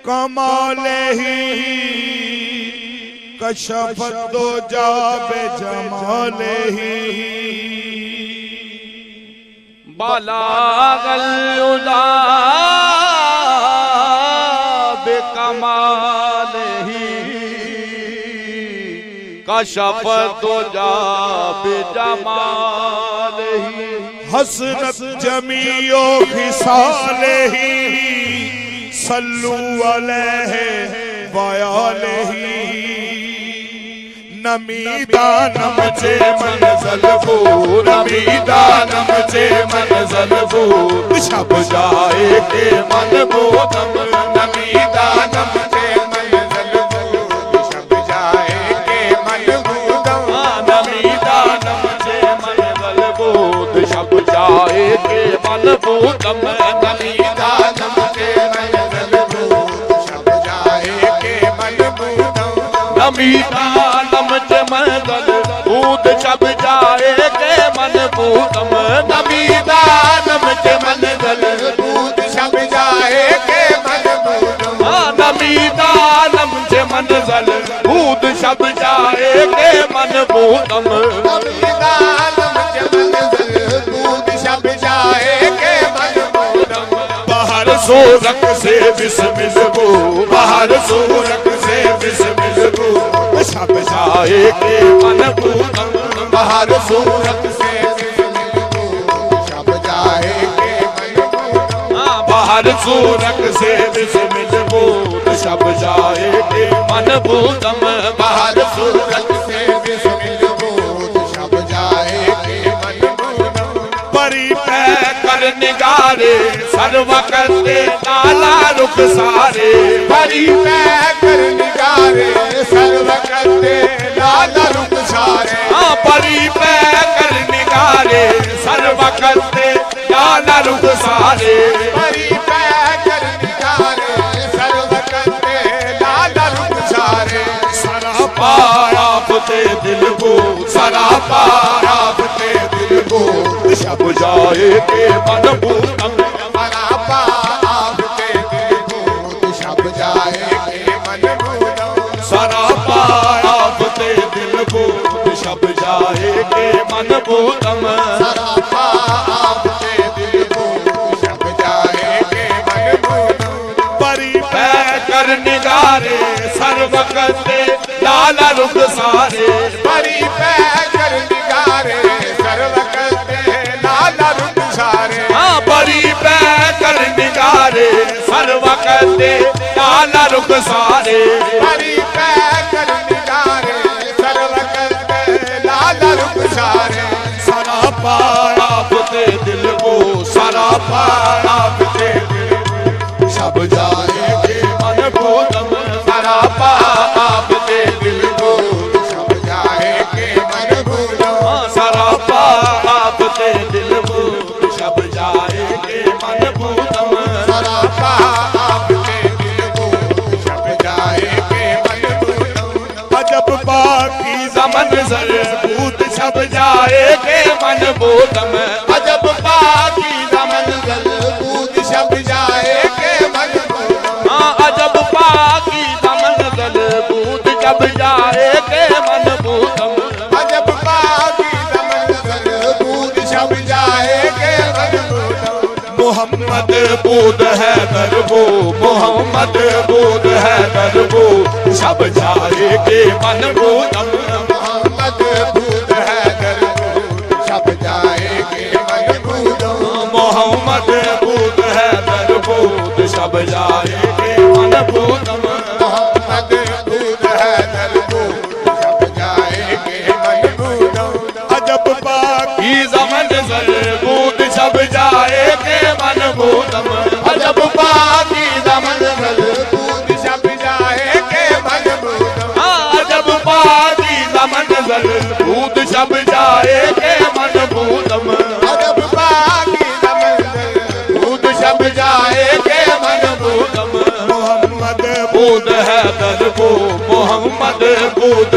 कमाले ही कशफत दो जाबे जमाले ही बलागल उदा बेकमाले ही कशफत दो जाबे जमाले ही हसनत जमीओ खिसाले ही सल्लू अलैहि वआलैहि नमीदानम चे मंज़ल को नमीदानम चे मंज़ल को शब जाए के मन बोदम नमीदानम चे मंज़ल को शब जाए के मन बोदम नमीदानम चे मंज़ल बोध शब जाए के मन बोदम नमीदानम चे मंज़ल को शब जाए के मन बोदम नमीदानम चे मंज़ल बोध शब जाए के मन बोदम नमीदानम चे मंज़ल बोध शब जाए के मन बोदम नमीदानम चे मंज़ल बोध शब जाए के मन बोदम नमीदानम चे मंज़ल बोध शब जाए के मन बोदम बाहर सूरत से बिस्मिल को बाहर सूरत से बिस्मिल को शब जाए के मन बोदम बाहर सूरत से बिस्मिल को शब जाए के मन बोदम बाहर सूरत से बिस्मिल को शब जाए के मन बोदम बाहर सूरत से बिस्मिल को शब जाए के मन बोदम परी पै कर निगारे सर्व करते काला रुख सारे परी पै कर निगारे सर्व करते लाला रुख सारे परी पै कर निगारे सर्व करते लाला रुख सारे परी पै कर निगारे सर्व करते लाला रुख सारे सरापा आपते दिल को सरापा आपते दिल को शब जाए के मन बोदम सरापा आपते दिल को शब जाए के मन बोदम सरापा आपते दिल को शब जाए के मन बोदम सरापा आपते दिल को शब जाए के मन बोदम परी पै कर निगारे सर्व करते लाला रुख सारे परी पै कर निगारे सर्व करते लाला रुख सारे परी पै कर निगारे सर्व करते लाला रुख सारे परी पै कर निगारे सर्व करते लाला रुख सारे सरापा आपते दिल को सरापा आपते दिल को शब जाए के मन बोदम सरापा आपते दिल को शब जाए के मन बोदम सरापा आपते दिल को शब जाए के मन बोदम सरापा आपते दिल को शब जाए के मन बोदम अजब पाकीज़ा मंज़र भूत शब जाए के मन बोदम अजब पाकीज़ा मंज़र बूद शब जाए के मन बोदम अजब पाकीज़ा मंज़ल बूद शब जाए के मन बोदम अजब पाकीज़ा मंज़र बूद शब जाए के मन बोदम मोहम्मद बूद है दरबो मोहम्मद बूद है दरबो शब जाए के मन बोदम मोहम्मद बूद है दरबो शब जाए के मन बोदम मोहम्मद बूद है दरबो शब जाए के मन बोदम मोहम्मद बूद है दरबो शब जाए के मन बोदम अजब पाकीज़ा मंज़र बूद शब जाए के मन बोदम अजब पाकीज़ा मंज़र बूद शब जाए के मन बोदम अजब पाकीज़ा मंज़ल बूद शब जाए के मन बोदम अजब पाकीज़ा मंज़र बूद शब जाए के मन बोदम मोहम्मद बूद है दरबो मोहम्मद बूद